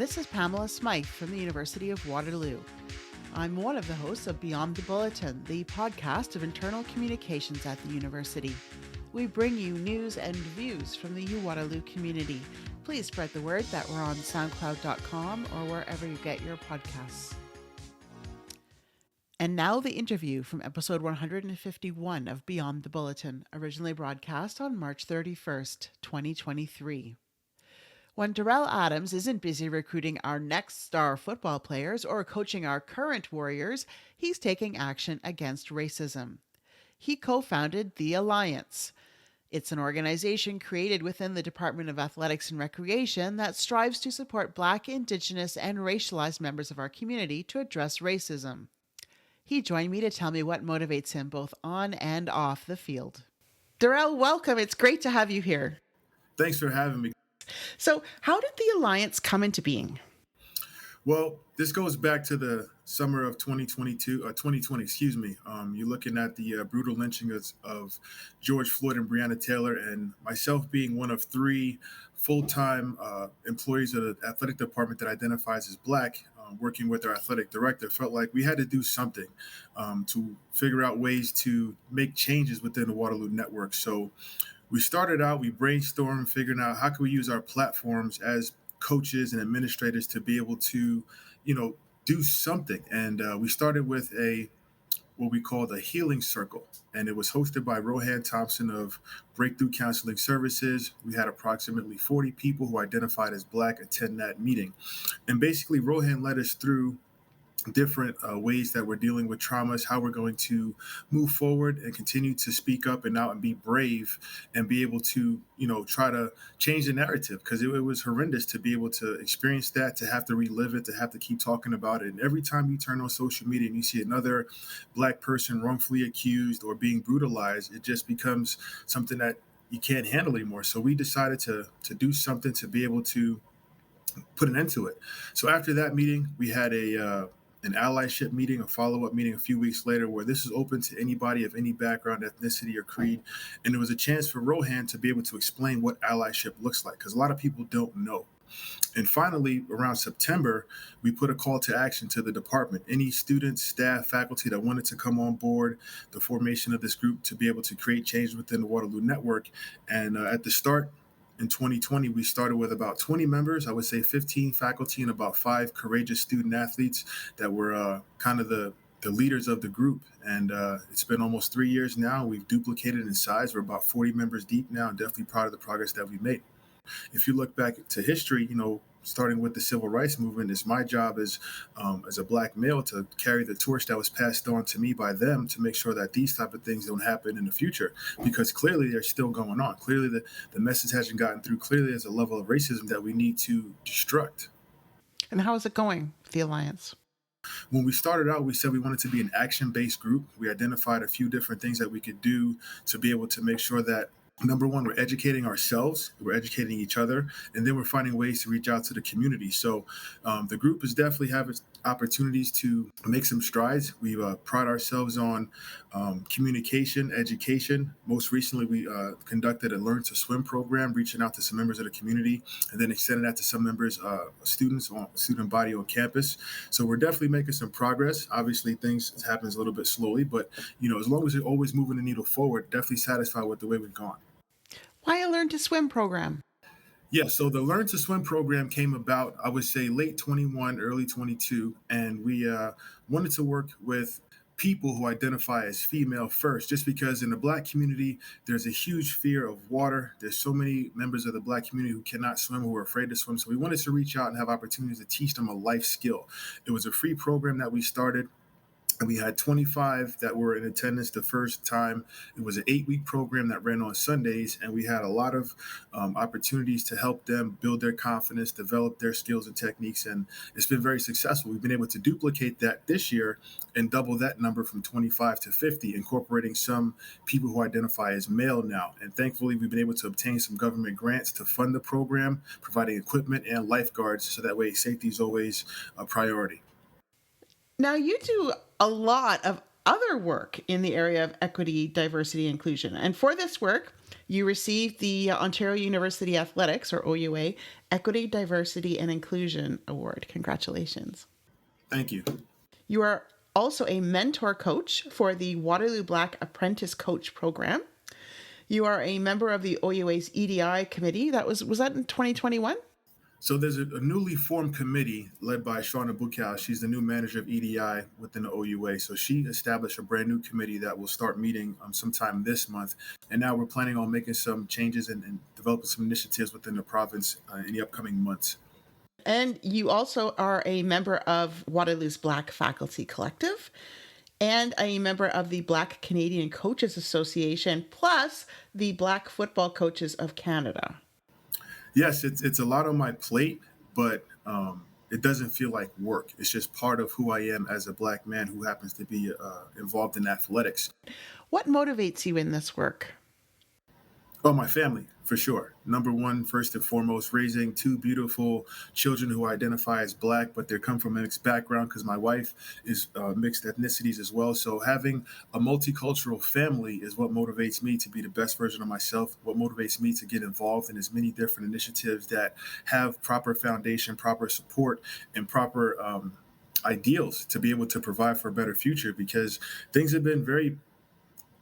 This is Pamela Smythe from the University of Waterloo. I'm one of the hosts of Beyond the Bulletin, the podcast of internal communications at the university. We bring you news and views from the U-Waterloo community. Please spread the word that we're on soundcloud.com or wherever you get your podcasts. And now the interview from episode 151 of Beyond the Bulletin, originally broadcast on March 31st, 2023. When Darrell Adams isn't busy recruiting our next star football players or coaching our current Warriors, he's taking action against racism. He co-founded The Alliance. It's an organization created within the Department of Athletics and Recreation that strives to support Black, Indigenous, and racialized members of our community to address racism. He joined me to tell me what motivates him both on and off the field. Darrell, welcome. It's great to have you here. Thanks for having me. So, how did the Alliance come into being? Well, this goes back to the summer of 2020, excuse me. You're looking at the brutal lynching of George Floyd and Breonna Taylor, and myself being one of three full-time employees of the athletic department that identifies as Black, working with our athletic director, felt like we had to do something to figure out ways to make changes within the Waterloo network. So we started out, we brainstormed, figuring out how can we use our platforms as coaches and administrators to be able to, do something. And we started with what we called a healing circle. And it was hosted by Rohan Thompson of Breakthrough Counseling Services. We had approximately 40 people who identified as Black attend that meeting. And basically, Rohan led us through different ways that we're dealing with traumas, how we're going to move forward and continue to speak up and out and be brave and be able to, try to change the narrative, because it was horrendous to be able to experience that, to have to relive it, to have to keep talking about it. And every time you turn on social media and you see another Black person wrongfully accused or being brutalized, it just becomes something that you can't handle anymore. So we decided to do something to be able to put an end to it. So after that meeting, we had an allyship meeting, a follow-up meeting a few weeks later, where this is open to anybody of any background, ethnicity, or creed. And there was a chance for Rohan to be able to explain what allyship looks like, because a lot of people don't know. And finally, around September, we put a call to action to the department. Any students, staff, faculty that wanted to come on board the formation of this group to be able to create change within the Waterloo network. And at the start, in 2020, we started with about 20 members, I would say 15 faculty and about 5 courageous student athletes that were kind of the leaders of the group. And it's been almost 3 years now. We've duplicated in size. We're about 40 members deep now, and definitely proud of the progress that we've made. If you look back to history, starting with the civil rights movement, it's my job as a Black male to carry the torch that was passed on to me by them to make sure that these type of things don't happen in the future, because clearly they're still going on. Clearly the message hasn't gotten through. Clearly there's a level of racism that we need to destruct. And how is it going, the Alliance? When we started out, we said we wanted to be an action-based group. We identified a few different things that we could do to be able to make sure that, number one, we're educating ourselves, we're educating each other, and then we're finding ways to reach out to the community. So the group is definitely having opportunities to make some strides. We pride ourselves on communication, education. Most recently, we conducted a Learn to Swim program, reaching out to some members of the community, and then extended that to some members, student body on campus. So we're definitely making some progress. Obviously, things happens a little bit slowly, but as long as we're always moving the needle forward, definitely satisfied with the way we've gone. Why a Learn to Swim program? Yeah, so the Learn to Swim program came about, I would say, late 21, early 22, and we wanted to work with people who identify as female first, just because in the Black community, there's a huge fear of water. There's so many members of the Black community who cannot swim, who are afraid to swim. So we wanted to reach out and have opportunities to teach them a life skill. It was a free program that we started. And we had 25 that were in attendance the first time. It was an 8-week program that ran on Sundays, and we had a lot of opportunities to help them build their confidence, develop their skills and techniques, and it's been very successful. We've been able to duplicate that this year and double that number from 25 to 50, incorporating some people who identify as male now. And thankfully, we've been able to obtain some government grants to fund the program, providing equipment and lifeguards, so that way safety is always a priority. Now, you do a lot of other work in the area of equity, diversity, inclusion. And for this work, You received the Ontario University Athletics, or OUA, Equity, Diversity, and Inclusion Award. Congratulations. Thank you. You are also a mentor coach for the Waterloo Black Apprentice Coach Program. You are a member of the OUA's EDI committee. Was that in 2021? So there's a newly formed committee led by Shauna Bukow. She's the new manager of EDI within the OUA. So she established a brand new committee that will start meeting sometime this month. And now we're planning on making some changes and developing some initiatives within the province in the upcoming months. And you also are a member of Waterloo's Black Faculty Collective and a member of the Black Canadian Coaches Association, plus the Black Football Coaches of Canada. Yes, it's a lot on my plate, but it doesn't feel like work. It's just part of who I am as a Black man who happens to be involved in athletics. What motivates you in this work? Oh, my family, for sure. Number one, first and foremost, raising two beautiful children who identify as Black, but they come from a mixed background because my wife is mixed ethnicities as well. So having a multicultural family is what motivates me to be the best version of myself, what motivates me to get involved in as many different initiatives that have proper foundation, proper support, and proper ideals to be able to provide for a better future, because things have been very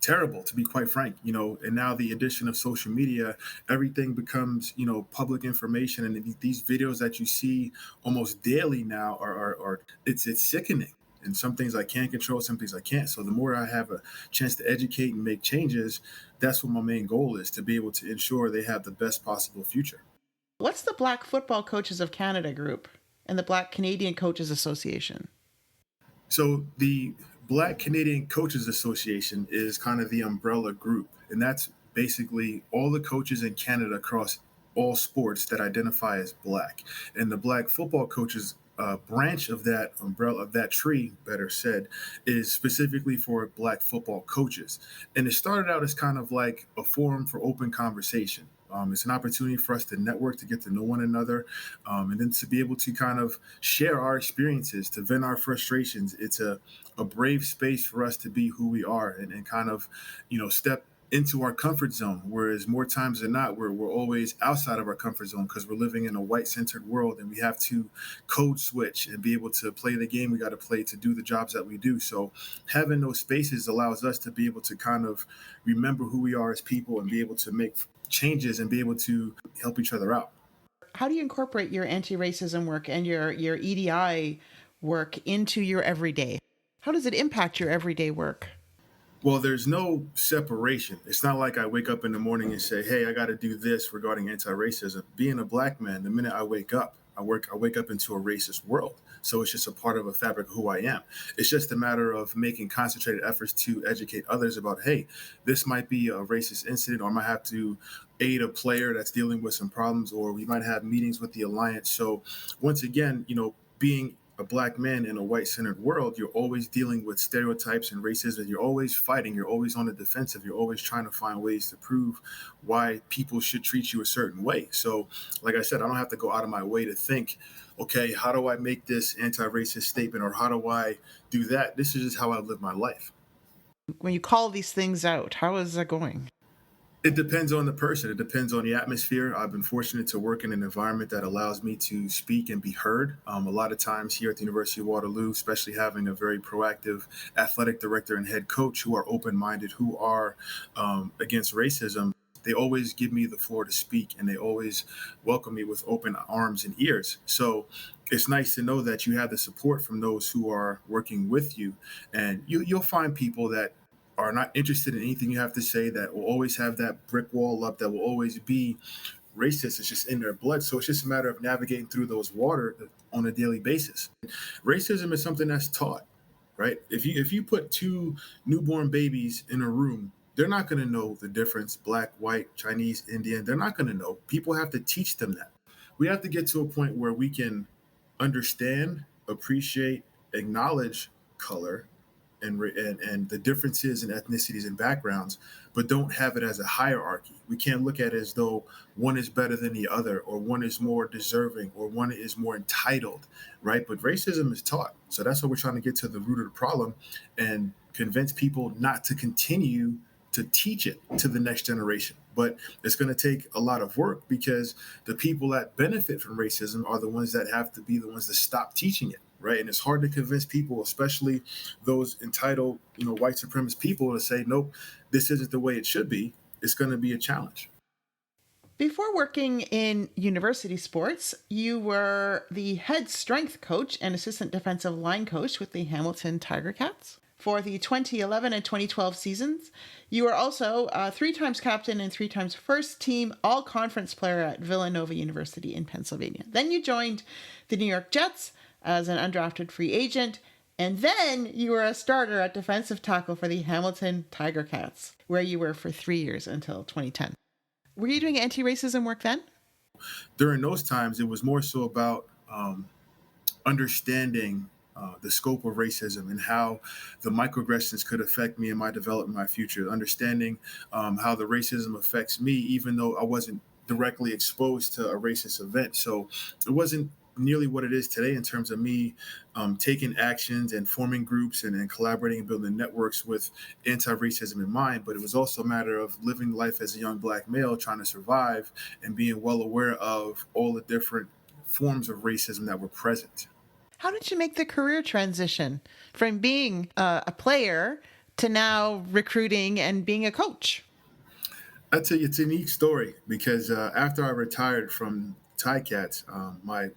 terrible, to be quite frank, and now the addition of social media, everything becomes public information, and these videos that you see almost daily now are it's sickening. And some things I can control, some things I can't. So the more I have a chance to educate and make changes, that's what my main goal is, to be able to ensure they have the best possible future. What's the Black Football Coaches of Canada group and the Black Canadian Coaches Association? So the Black Canadian Coaches Association is kind of the umbrella group, and that's basically all the coaches in Canada across all sports that identify as Black. And the Black Football Coaches branch of that umbrella, of that tree, better said, is specifically for Black football coaches. And it started out as kind of like a forum for open conversation. It's an opportunity for us to network, to get to know one another, and then to be able to kind of share our experiences, to vent our frustrations. It's a brave space for us to be who we are, and kind of, step into our comfort zone. Whereas more times than not, we're always outside of our comfort zone because we're living in a white-centered world, and we have to code switch and be able to play the game we got to play to do the jobs that we do. So having those spaces allows us to be able to kind of remember who we are as people and be able to make changes and be able to help each other out. How do you incorporate your anti-racism work and your EDI work into your everyday? How does it impact your everyday work? Well, there's no separation. It's not like I wake up in the morning and say, "Hey, I got to do this regarding anti-racism." Being a Black man, the minute I wake up, I wake up into a racist world. So it's just a part of a fabric of who I am. It's just a matter of making concentrated efforts to educate others about, hey, this might be a racist incident, or I might have to aid a player that's dealing with some problems, or we might have meetings with the alliance. So once again, being a Black man in a white-centered world, you're always dealing with stereotypes and racism. You're always fighting. You're always on the defensive. You're always trying to find ways to prove why people should treat you a certain way. So, like I said, I don't have to go out of my way to think, okay, how do I make this anti-racist statement, or how do I do that? This is just how I live my life. When you call these things out, how is that going? It depends on the person. It depends on the atmosphere. I've been fortunate to work in an environment that allows me to speak and be heard. A lot of times here at the University of Waterloo, especially having a very proactive athletic director and head coach who are open-minded, who are against racism, they always give me the floor to speak, and they always welcome me with open arms and ears. So it's nice to know that you have the support from those who are working with you. And you'll find people that are not interested in anything you have to say, that will always have that brick wall up, that will always be racist. It's just in their blood. So it's just a matter of navigating through those water on a daily basis. Racism is something that's taught, right? If you put two newborn babies in a room, they're not going to know the difference, Black, white, Chinese, Indian. They're not going to know. People have to teach them that. We have to get to a point where we can understand, appreciate, acknowledge color and the differences in ethnicities and backgrounds, but don't have it as a hierarchy. We can't look at it as though one is better than the other, or one is more deserving, or one is more entitled, right? But racism is taught. So that's what we're trying to get to the root of the problem and convince people not to continue to teach it to the next generation. But it's going to take a lot of work because the people that benefit from racism are the ones that have to be the ones that stop teaching it, right? And it's hard to convince people, especially those entitled, white supremacist people, to say, nope, this isn't the way it should be. It's going to be a challenge. Before working in university sports, you were the head strength coach and assistant defensive line coach with the Hamilton Tiger Cats. For the 2011 and 2012 seasons, you were also three times captain and three times first team all conference player at Villanova University in Pennsylvania. Then you joined the New York Jets as an undrafted free agent, and then you were a starter at defensive tackle for the Hamilton Tiger Cats, where you were for 3 years until 2010. Were you doing anti-racism work then? During those times, it was more so about understanding the scope of racism and how the microaggressions could affect me in my development, my future. Understanding how the racism affects me, even though I wasn't directly exposed to a racist event. So it wasn't nearly what it is today in terms of me taking actions and forming groups and collaborating and building networks with anti-racism in mind. But it was also a matter of living life as a young Black male, trying to survive and being well aware of all the different forms of racism that were present. How did you make the career transition from being a player to now recruiting and being a coach? I'll tell you, it's a unique story because after I retired from Cats, my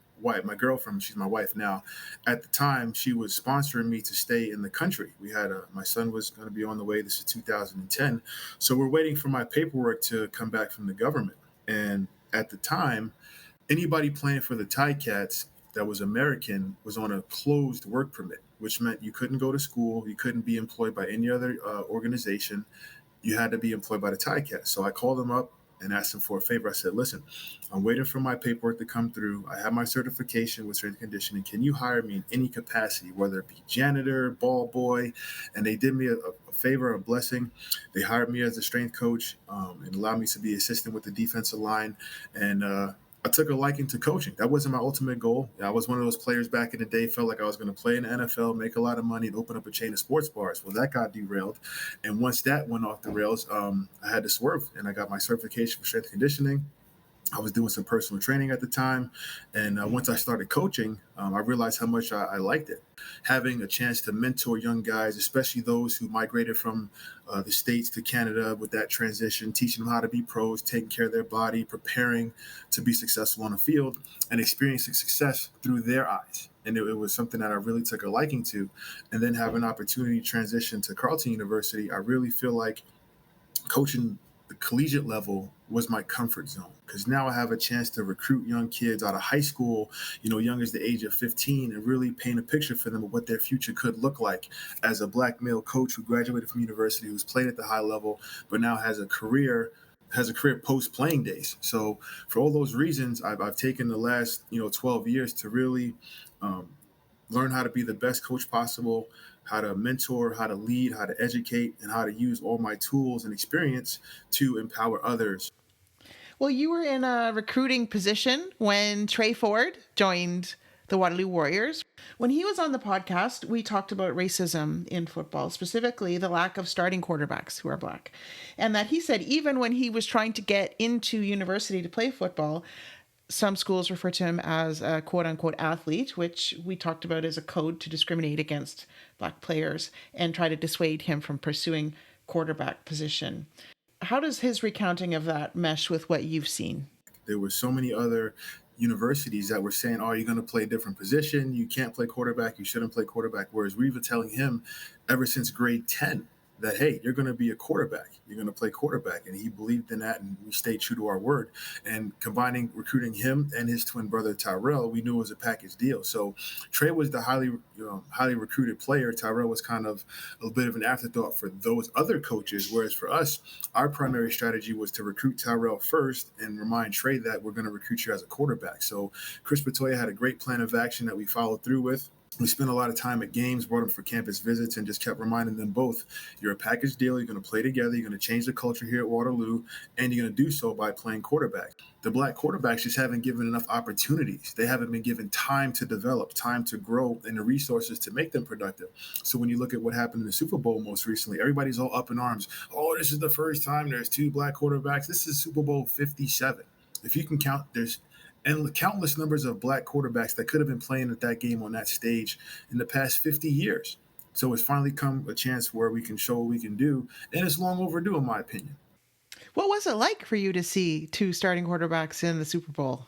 girlfriend, she's my wife now. At the time, she was sponsoring me to stay in the country. We had my son was going to be on the way. This is 2010, so we're waiting for my paperwork to come back from the government. And at the time, anybody playing for the Cats that was American was on a closed work permit, which meant you couldn't go to school, you couldn't be employed by any other organization. You had to be employed by the Cats. So I called them up and asked them for a favor. I said, listen, I'm waiting for my paperwork to come through. I have my certification with strength and conditioning. Can you hire me in any capacity, whether it be janitor, ball boy? And they did me a favor, a blessing. They hired me as a strength coach and allowed me to be assistant with the defensive line. And I took a liking to coaching. That wasn't my ultimate goal. I was one of those players back in the day, felt like I was going to play in the NFL, make a lot of money, and open up a chain of sports bars. Well, that got derailed. And once that went off the rails, I had to swerve, and I got my certification for strength conditioning. I was doing some personal training at the time. And once I started coaching, I realized how much I liked it. Having a chance to mentor young guys, especially those who migrated from the States to Canada with that transition, teaching them how to be pros, taking care of their body, preparing to be successful on the field, and experiencing success through their eyes. And it was something that I really took a liking to. And then have an opportunity to transition to Carleton University. I really feel like coaching the collegiate level was my comfort zone because now I have a chance to recruit young kids out of high school, young as the age of 15, and really paint a picture for them of what their future could look like as a Black male coach who graduated from university, who's played at the high level, but now has a career post playing days. So for all those reasons, I've taken the last 12 years to really learn how to be the best coach possible, how to mentor, how to lead, how to educate, and how to use all my tools and experience to empower others. Well, you were in a recruiting position when Trey Ford joined the Waterloo Warriors. When he was on the podcast, we talked about racism in football, specifically the lack of starting quarterbacks who are Black. And that he said even when he was trying to get into university to play football, some schools refer to him as a quote unquote athlete, which we talked about as a code to discriminate against Black players and try to dissuade him from pursuing quarterback position. How does his recounting of that mesh with what you've seen? There were so many other universities that were saying, oh, you're going to play a different position. You can't play quarterback. You shouldn't play quarterback. Whereas we were telling him ever since grade 10 that, hey, you're going to be a quarterback. You're going to play quarterback. And he believed in that, and we stayed true to our word. And combining recruiting him and his twin brother, Tyrell, we knew it was a package deal. So Trey was the highly recruited player. Tyrell was kind of a bit of an afterthought for those other coaches, whereas for us, our primary strategy was to recruit Tyrell first and remind Trey that we're going to recruit you as a quarterback. So Chris Patoya had a great plan of action that we followed through with. We spent a lot of time at games, brought them for campus visits, and just kept reminding them both, you're a package deal, you're going to play together, you're going to change the culture here at Waterloo, and you're going to do so by playing quarterback. The black quarterbacks just haven't given enough opportunities. They haven't been given time to develop, time to grow, and the resources to make them productive. So when you look at what happened in the Super Bowl most recently, everybody's all up in arms. Oh, this is the first time there's two black quarterbacks. This is Super Bowl 57. If you can count, there's and countless numbers of black quarterbacks that could have been playing at that game on that stage in the past 50 years. So it's finally come a chance where we can show what we can do, and it's long overdue, in my opinion. What was it like for you to see two starting quarterbacks in the Super Bowl?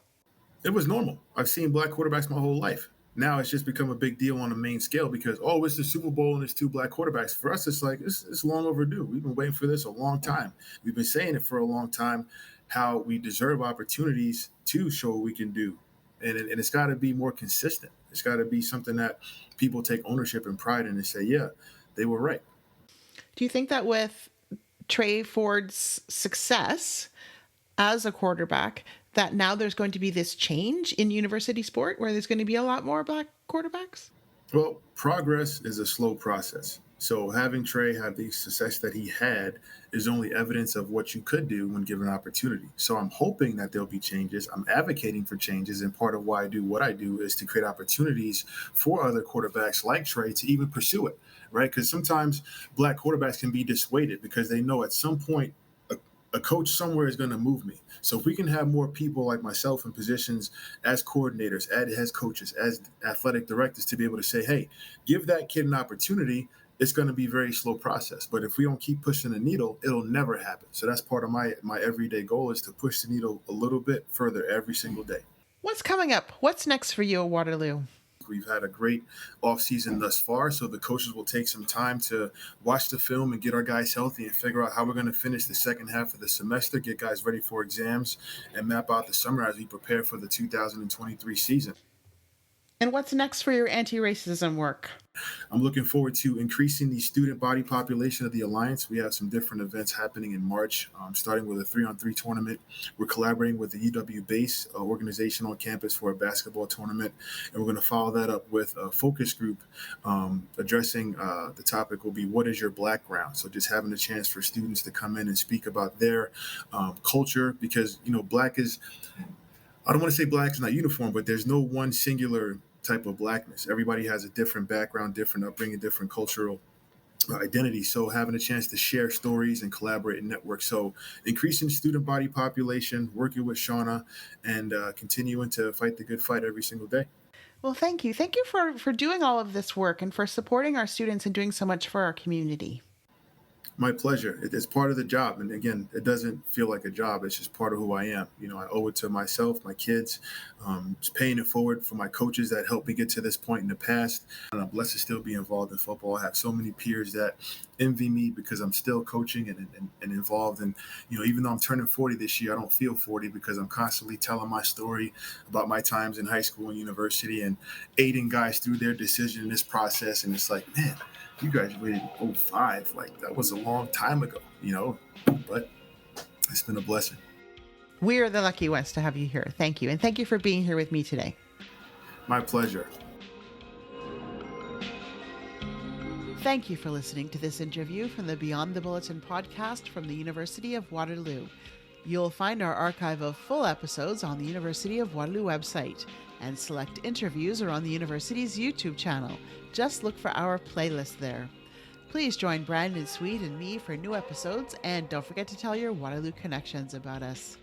It was normal. I've seen black quarterbacks my whole life. Now it's just become a big deal on a main scale because, oh, it's the Super Bowl and it's two black quarterbacks. For us, it's like, it's long overdue. We've been waiting for this a long time. We've been saying it for a long time, how we deserve opportunities to show what we can do. And it's got to be more consistent. It's got to be something that people take ownership and pride in and say, yeah, they were right. Do you think that with Trey Ford's success as a quarterback, that now there's going to be this change in university sport where there's going to be a lot more black quarterbacks? Well, progress is a slow process. So having Trey have the success that he had is only evidence of what you could do when given opportunity. So I'm hoping that there'll be changes. I'm advocating for changes, and part of why I do what I do is to create opportunities for other quarterbacks like Trey to even pursue it, right? Because sometimes black quarterbacks can be dissuaded because they know at some point a coach somewhere is going to move me. So if we can have more people like myself in positions as coordinators, as coaches, as athletic directors to be able to say, hey, give that kid an opportunity, it's going to be a very slow process. But if we don't keep pushing the needle, it'll never happen. So that's part of my everyday goal is to push the needle a little bit further every single day. What's coming up? What's next for you at Waterloo? We've had a great offseason thus far, so the coaches will take some time to watch the film and get our guys healthy and figure out how we're going to finish the second half of the semester, get guys ready for exams, and map out the summer as we prepare for the 2023 season. And what's next for your anti-racism work? I'm looking forward to increasing the student body population of the Alliance. We have some different events happening in March, starting with a 3-on-3 tournament. We're collaborating with the UW Base organization on campus for a basketball tournament, and we're going to follow that up with a focus group addressing the topic will be, what is your background? So just having a chance for students to come in and speak about their culture, because, black is, I don't want to say black is not uniform, but there's no one singular type of blackness. Everybody has a different background, different upbringing, different cultural identity. So having a chance to share stories and collaborate and network. So increasing student body population, working with Shauna, and continuing to fight the good fight every single day. Well, thank you. Thank you for doing all of this work and for supporting our students and doing so much for our community. My pleasure. It's part of the job. And again, it doesn't feel like a job. It's just part of who I am. I owe it to myself, my kids, just paying it forward for my coaches that helped me get to this point in the past. And I'm blessed to still be involved in football. I have so many peers that envy me because I'm still coaching and involved. And, even though I'm turning 40 this year, I don't feel 40 because I'm constantly telling my story about my times in high school and university and aiding guys through their decision in this process. And it's like, man, you graduated in 05. Like, that was a long time ago, but it's been a blessing. We are the lucky ones to have you here. Thank you. And thank you for being here with me today. My pleasure. Thank you for listening to this interview from the Beyond the Bulletin podcast from the University of Waterloo. You'll find our archive of full episodes on the University of Waterloo website, and select interviews are on the university's YouTube channel. Just look for our playlist there. Please join Brandon Sweet and me for new episodes, and don't forget to tell your Waterloo connections about us.